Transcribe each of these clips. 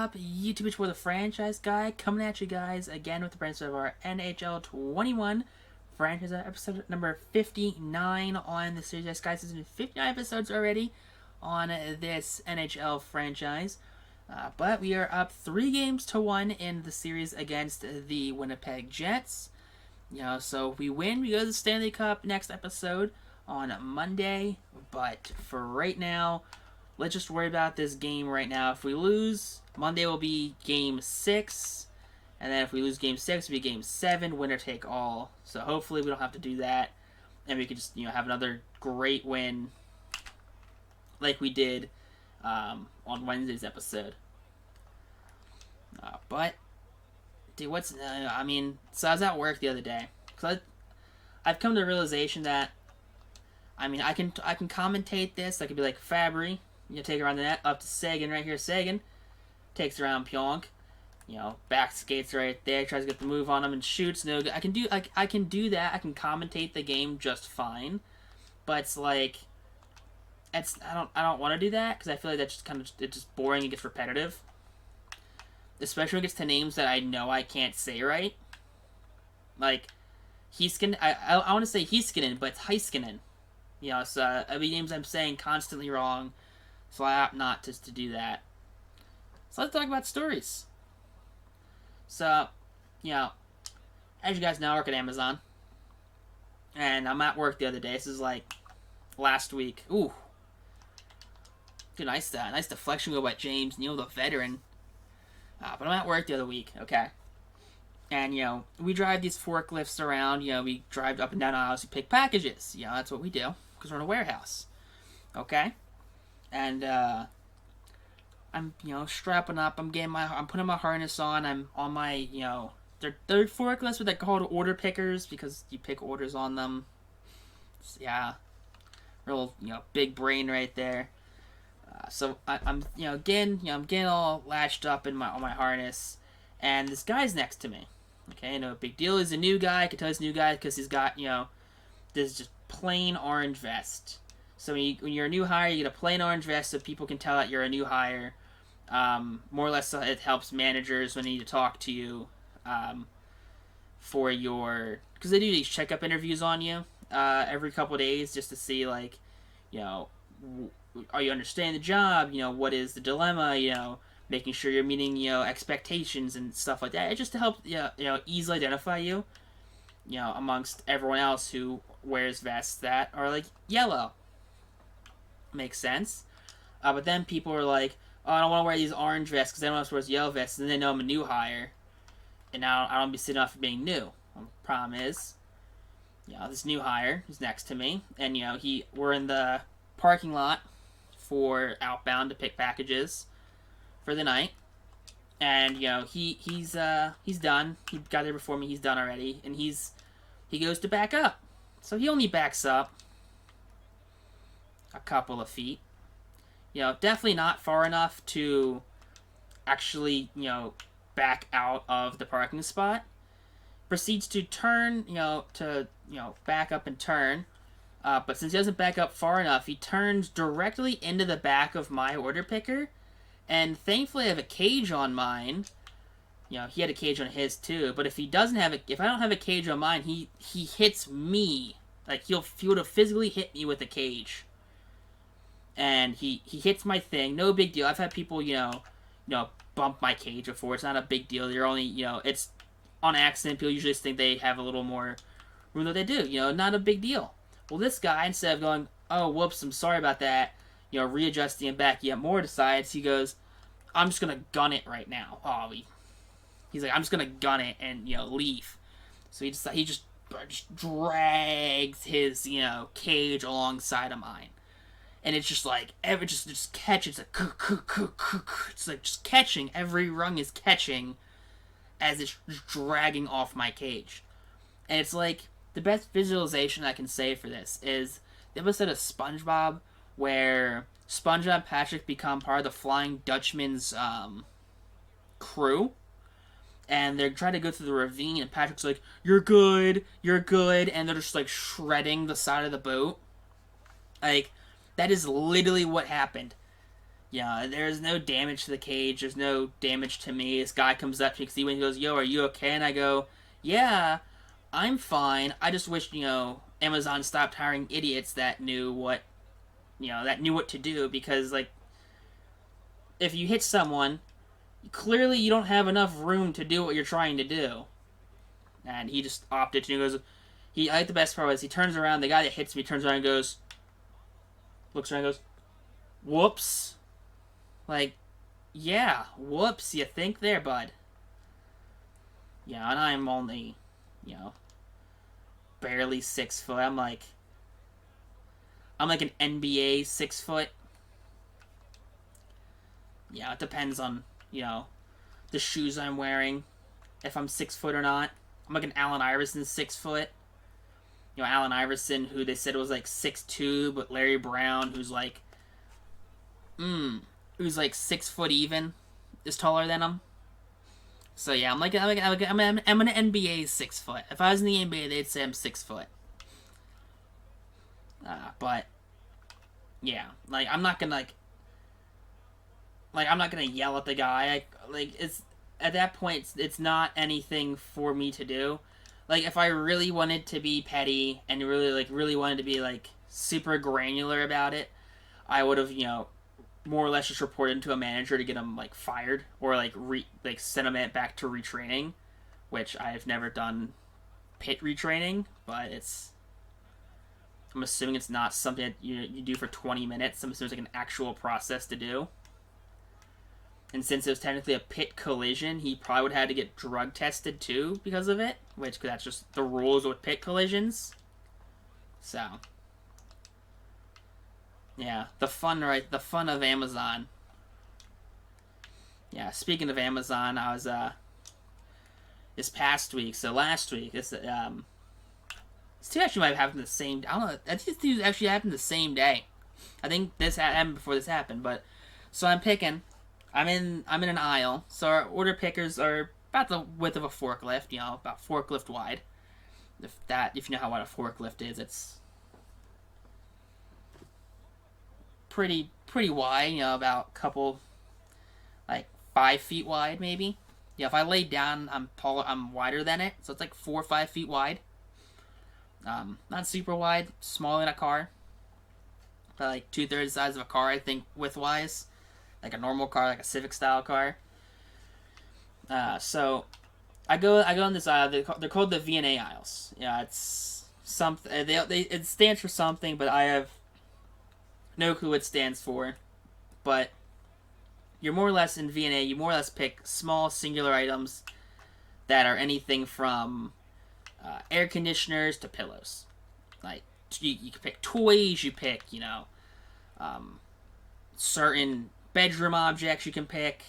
up, YouTube for the franchise guy, coming at you guys again with the brand of our NHL 21 franchise episode number 59 on the series. Yes, guys, there's been 59 episodes already on this NHL franchise. But we are up 3-1 in the series against the Winnipeg Jets. So if we win, we go to the Stanley Cup next episode on Monday. But for right now, let's just worry about this game right now. If we lose, Monday will be Game 6. And then if we lose Game 6, it'll be Game 7, winner take all. So hopefully we don't have to do that. And we can just, have another great win like we did on Wednesday's episode. But, dude, so I was at work the other day. Because I've come to the realization that, I can commentate this. I could be like Fabry. Take it around the net, up to Sagan right here. Sagan takes it around Pionk. Back skates right there, tries to get the move on him and shoots. No, I can do that. I can commentate the game just fine. But it's like, I don't want to do that because I feel like that's just it's just boring and gets repetitive. Especially when it gets to names that I know I can't say right. Like Heiskanen. I want to say Heiskanen, but it's Heiskanen. So every names I'm saying constantly wrong. So I opt not to do that. So let's talk about stories. So, as you guys know, I work at Amazon. And I'm at work the other day. This is like last week. Ooh. Good, nice deflection go by James Neal, the veteran. But I'm at work the other week, okay? And, we drive these forklifts around. We drive up and down aisles. We pick packages. That's what we do. Because we're in a warehouse. Okay? And, I'm, strapping up. I'm putting my harness on. I'm on my, they're forklifts, but they're called order pickers because you pick orders on them. So, yeah. Real, big brain right there. So I'm getting all latched up on my harness, and this guy's next to me. Okay, no big deal. He's a new guy. I can tell he's a new guy because he's got this just plain orange vest. So when you're a new hire, you get a plain orange vest so people can tell that you're a new hire. More or less, it helps managers when they need to talk to you because they do these checkup interviews on you every couple of days just to see are you understanding the job? What is the dilemma? Making sure you're meeting, expectations and stuff like that. It's just to help, easily identify you, amongst everyone else who wears vests that are, yellow. Makes sense. But then people are like, oh, I don't want to wear these orange vests because everyone else wears yellow vests, and they know I'm a new hire. And now I don't be sitting off for being new. The problem is, this new hire is next to me, and, we're in the parking lot for outbound to pick packages for the night, and he's done. He got there before me. He's done already, and he goes to back up. So he only backs up a couple of feet. Definitely not far enough to actually back out of the parking spot. Proceeds to turn back up and turn. But since he doesn't back up far enough, he turns directly into the back of my order picker. And thankfully I have a cage on mine. He had a cage on his too. But if I don't have a cage on mine, he hits me. He would have physically hit me with a cage. And he hits my thing. No big deal. I've had people, bump my cage before. It's not a big deal. You're only, it's on accident. People usually just think they have a little more room than they do. Not a big deal. Well, this guy, instead of going, oh, whoops, I'm sorry about that, readjusting it back yet more, decides, he goes, I'm just going to gun it right now. Oh, he's like, I'm just going to gun it and, leave. So he just drags his, cage alongside of mine. And it's just just catches, it's like just catching, every rung is catching as it's just dragging off my cage. And it's like, the best visualization I can say for this is the episode of SpongeBob where SpongeBob and Patrick become part of the Flying Dutchman's crew. And they're trying to go through the ravine, and Patrick's like, you're good, and they're just shredding the side of the boat. That is literally what happened. Yeah, there's no damage to the cage. There's no damage to me. This guy comes up to me because he goes, "Yo, are you okay?" And I go, "Yeah, I'm fine. I just wish Amazon stopped hiring idiots that knew what to do, because like if you hit someone, clearly you don't have enough room to do what you're trying to do." And he just opted to. He goes, I like the best part was he turns around. The guy that hits me turns around and goes, looks around and goes, "Whoops." Like, yeah, whoops, you think there, bud. Yeah, and I'm only, barely 6 foot. I'm like an NBA 6 foot. Yeah, it depends on, the shoes I'm wearing, if I'm 6 foot or not. I'm like an Allen Iverson 6 foot. Allen Iverson, who they said was like 6'2", but Larry Brown, who's like 6 foot even, is taller than him. So yeah, I'm an NBA 6 foot. If I was in the NBA, they'd say I'm 6 foot. But yeah, like I'm not gonna I'm not gonna yell at the guy. It's at that point, it's not anything for me to do. Like if I really wanted to be petty and really wanted to be like super granular about it, I would have more or less just reported to a manager to get him like fired, or send him back to retraining, which I've never done pit retraining, but I'm assuming it's not something that you do for 20 minutes. I'm assuming it's like an actual process to do. And since it was technically a pit collision, he probably would have had to get drug tested too because of it, which that's just the rules with pit collisions. So, yeah, the fun of Amazon. Yeah, speaking of Amazon, I was this past week, so last week, this two actually might have happened the same. I don't know. I think these two actually happened the same day. I think this happened before this happened, but so I'm picking. I'm in an aisle. So our order pickers are about the width of a forklift, about forklift wide. If you know what a forklift is, it's pretty wide. About a couple, like 5 feet wide maybe. Yeah, if I lay down, I'm wider than it, so it's like 4 or 5 feet wide. Not super wide, smaller than a car, but like 2/3 the size of a car, I think, width wise, like a normal car, like a Civic style car. So I go in this aisle. They're called the V&A aisles. Yeah, it's something. It stands for something, but I have no clue what it stands for. But you're more or less in V&A. You more or less pick small singular items that are anything from air conditioners to pillows. Like you can pick toys. You pick certain bedroom objects. You can pick.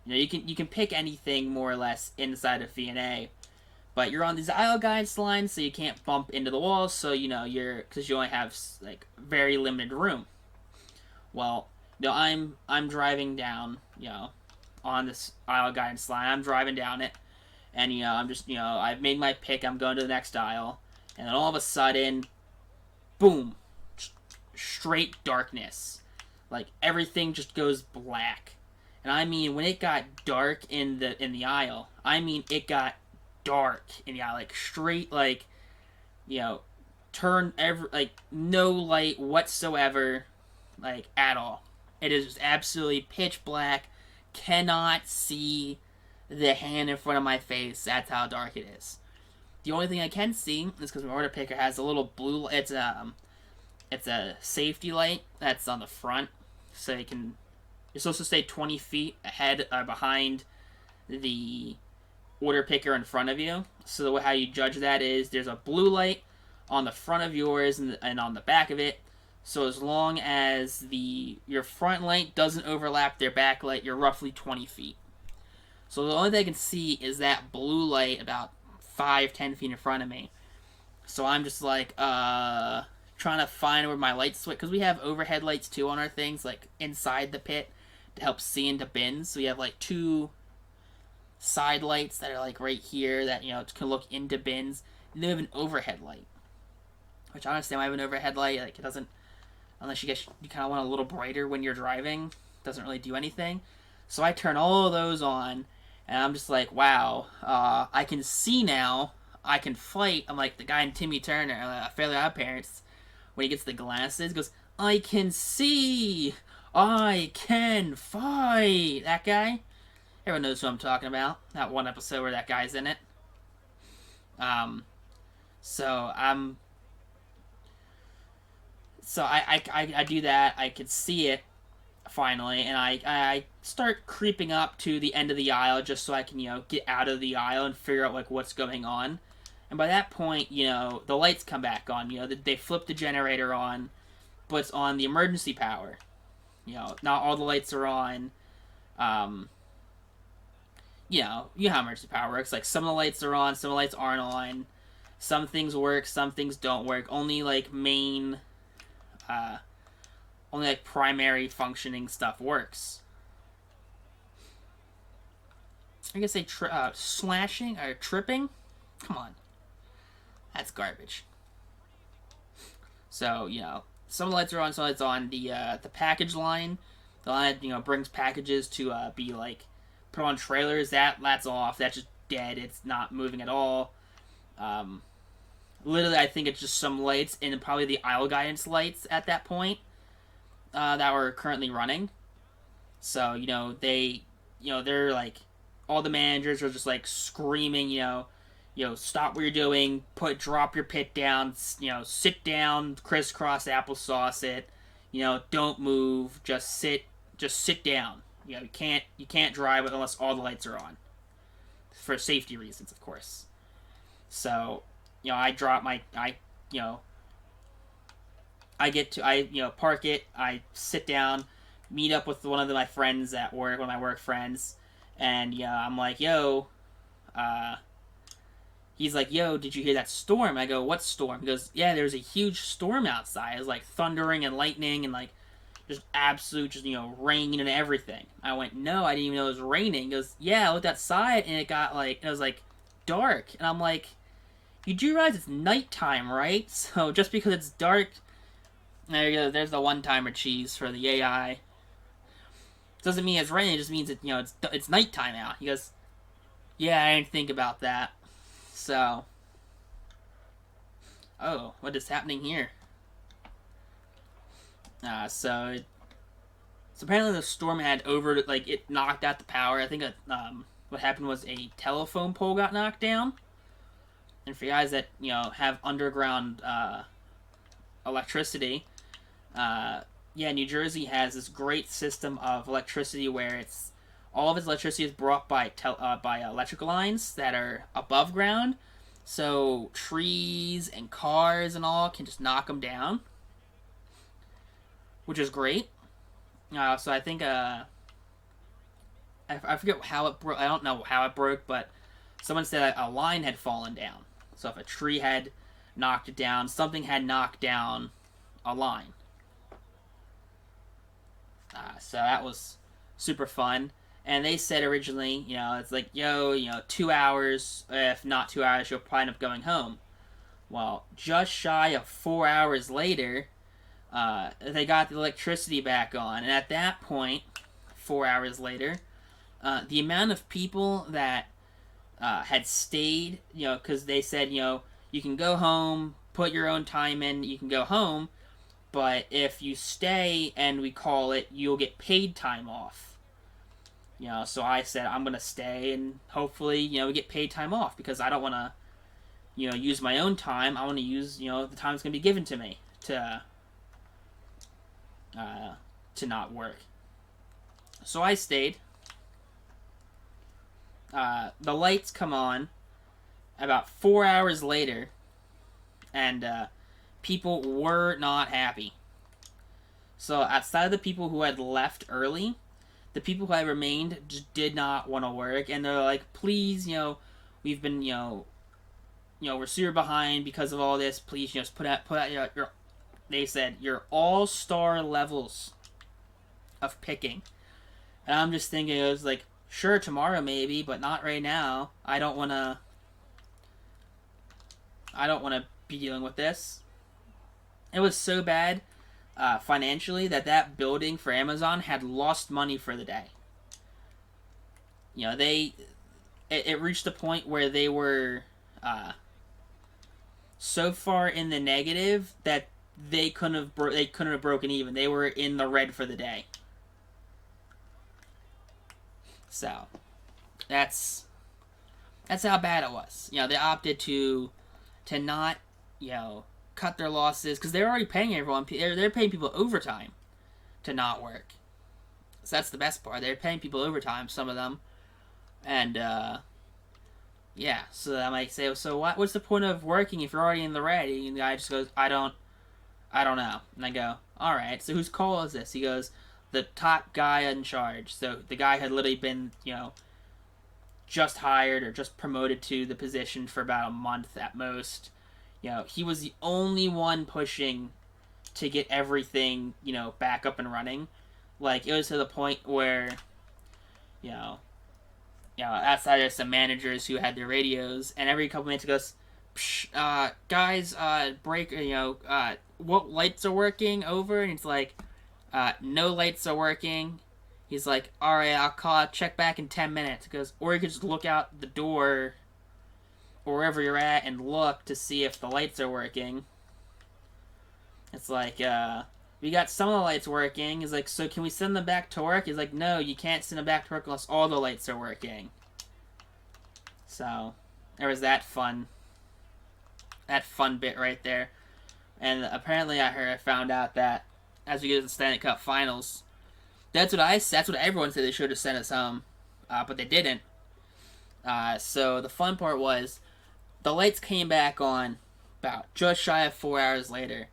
You can pick anything more or less inside of V&A, but you're on these aisle guides lines, so you can't bump into the walls. So because you only have like very limited room. Well, I'm driving down, on this aisle guidance line. I'm driving down it, and I'm just I've made my pick. I'm going to the next aisle, and then all of a sudden, boom, straight darkness. Like everything just goes black. And I mean, when it got dark in the aisle, I mean it got dark in the aisle, like straight, like no light whatsoever, like at all. It is absolutely pitch black. Cannot see the hand in front of my face. That's how dark it is. The only thing I can see is because my order picker has a little blue. It's a safety light that's on the front, so you're supposed to stay 20 feet ahead or behind the order picker in front of you. So how you judge that is there's a blue light on the front of yours and on the back of it. So as long as your front light doesn't overlap their back light, you're roughly 20 feet. So the only thing I can see is that blue light about 5-10 feet in front of me. So I'm just like, trying to find where my light switch, because we have overhead lights too on our things, like inside the pit, to help see into bins. So we have like 2 side lights that are like right here that can look into bins. And then we have an overhead light, which I don't understand why I have an overhead light. Like it doesn't, unless you kind of want a little brighter when you're driving. doesn't really do anything. So I turn all of those on, and I'm just like, wow, I can see now. I can fight. I'm like the guy in Timmy Turner, Fairly Odd Parents, when he gets the glasses, goes, I can see. I can fight. That guy. Everyone knows who I'm talking about. That one episode where that guy's in it. Um, so I'm. So I do that. I can see it finally, and I start creeping up to the end of the aisle just so I can get out of the aisle and figure out like what's going on. And by that point, the lights come back on. They flip the generator on, but it's on the emergency power. Not all the lights are on. You know how emergency power works. Like some of the lights are on, some of the lights aren't on. Some things work, some things don't work. Only like only like primary functioning stuff works. I guess they slashing or tripping. Come on, that's garbage. So some of the lights are on, some lights on. The package line, the line that brings packages to be like put on trailers. That's off. That's just dead. It's not moving at all. Literally, I think it's just some lights and probably the aisle guidance lights at that point that were currently running. So they're like all the managers are just like screaming, stop what you're doing, drop your pit down, sit down, crisscross applesauce it, don't move, just sit down. You can't drive unless all the lights are on, for safety reasons, of course. So, I drop I park it, I sit down, meet up with one of my friends at work, one of my work friends, and I'm like, he's like, yo, did you hear that storm? I go, what storm? He goes, yeah, there's a huge storm outside. It was like thundering and lightning and like just absolute, rain and everything. I went, no, I didn't even know it was raining. He goes, yeah, I looked outside and it was like dark. And I'm like, you do realize it's nighttime, right? So just because it's dark, there you go. There's the one-timer cheese for the AI. Doesn't mean it's raining. It just means it's nighttime out. He goes, yeah, I didn't think about that. So, what is happening here? So apparently the storm had it knocked out the power. I think what happened was a telephone pole got knocked down. And for you guys that have underground electricity, New Jersey has this great system of electricity where all of its electricity is brought by electrical lines that are above ground, so trees and cars and all can just knock them down, which is great. So I think I forget how it broke. I don't know how it broke, but someone said a line had fallen down. So if a tree had knocked it down, something had knocked down a line. So that was super fun. And they said originally, it's like, 2 hours. If not 2 hours, you'll probably end up going home. Well, just shy of 4 hours later, they got the electricity back on. And at that point, 4 hours later, the amount of people that had stayed, because they said, you can go home, put your own time in, you can go home, but if you stay and we call it, you'll get paid time off. So I said I'm gonna stay and hopefully we get paid time off because I don't want to use my own time. I want to use the time that's gonna be given to me to not work. So I stayed. The lights come on about 4 hours later, and people were not happy. So outside of the people who had left early, the people who had remained just did not want to work, and they're like, please, we've been, we're super behind because of all this. Please, just put out your they said, your all-star levels of picking. And I'm just thinking, it was like, sure, tomorrow maybe, but not right now. I don't want to be dealing with this. It was so bad financially that building for Amazon had lost money for the day. You know, it reached a point where they were so far in the negative that they couldn't have broken even. They were in the red for the day. So that's how bad it was. You know, they opted to not, you know, cut their losses because they're already paying everyone. They're paying people overtime to not work. So that's the best part. They're paying people overtime, some of them, and yeah. So I might say, so what's the point of working if you're already in the red? And the guy just goes, I don't know. And I go, all right. So whose call is this? He goes, the top guy in charge. So the guy had literally been, you know, just hired or just promoted to the position for about a month at most. You know, he was the only one pushing to get everything, you know, back up and running. Like, it was to the point where, you know, outside there's some managers who had their radios, and every couple minutes it goes, guys, break, you know, what lights are working over? And it's like, no lights are working. He's like, all right, I'll check back in 10 minutes. He goes, or you could just look out the door or wherever you're at and look to see if the lights are working. It's like, we got some of the lights working. He's like, so can we send them back to work? He's like, no, you can't send them back to work unless all the lights are working. So, there was that fun bit right there. And apparently I found out that as we get to the Stanley Cup Finals, that's what everyone said they should have sent us home, but they didn't. So the fun part was, the lights came back on about just shy of 4 hours later.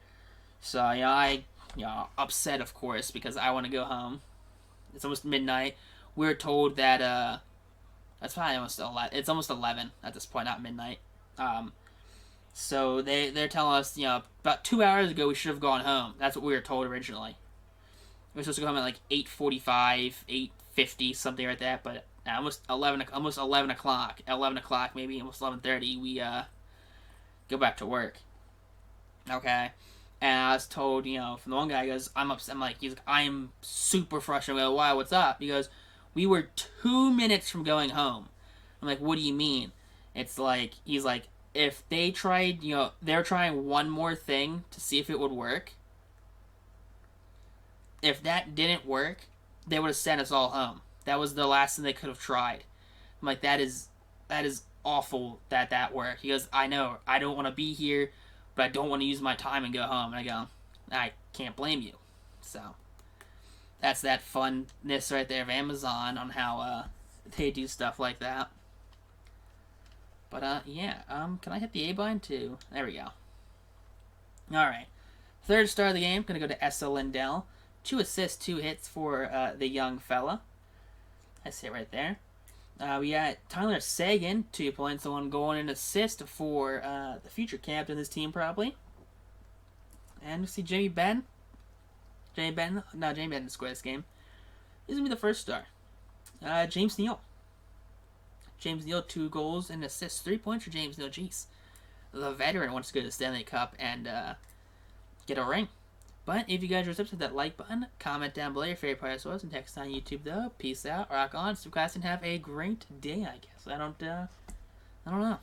So, you know, upset, of course, because I want to go home. It's almost midnight. We were told that, that's probably almost 11. It's almost 11 at this point, not midnight. So they're telling us, you know, about 2 hours ago we should have gone home. That's what we were told originally. We were supposed to go home at like 8:45, 8:50, something like that, but almost 11 o'clock. 11 o'clock, maybe, almost 11:30, we, go back to work. Okay? And I was told, you know, from the one guy, he goes, I'm upset. He's like, I am super frustrated. I go, why, what's up? He goes, we were 2 minutes from going home. I'm like, what do you mean? It's like, he's like, if they tried, you know, they're trying one more thing to see if it would work. If that didn't work, they would have sent us all home. That was the last thing they could have tried. I'm like, that is awful that worked. He goes, I know, I don't want to be here, but I don't want to use my time and go home. And I go, I can't blame you. So, that's that funness right there of Amazon on how they do stuff like that. But, yeah, can I hit the A-bind too? There we go. Alright. Third star of the game, gonna go to Essa Lindell. 2 assists, 2 hits for the young fella. That's it right there. We got Tyler Seguin, 2 points, the one going an assist for the future captain of this team, probably. And we see Jamie Benn. Jamie Benn didn't score this game. He's going to be the first star. James Neal. James Neal, 2 goals and assists. 3 points for James Neal. Jeez. The veteran wants to go to the Stanley Cup and get a ring. But if you guys are hit that like button, comment down below your favorite part of us, and text on YouTube though. Peace out, rock on, subscribe, and have a great day, I guess. I don't know.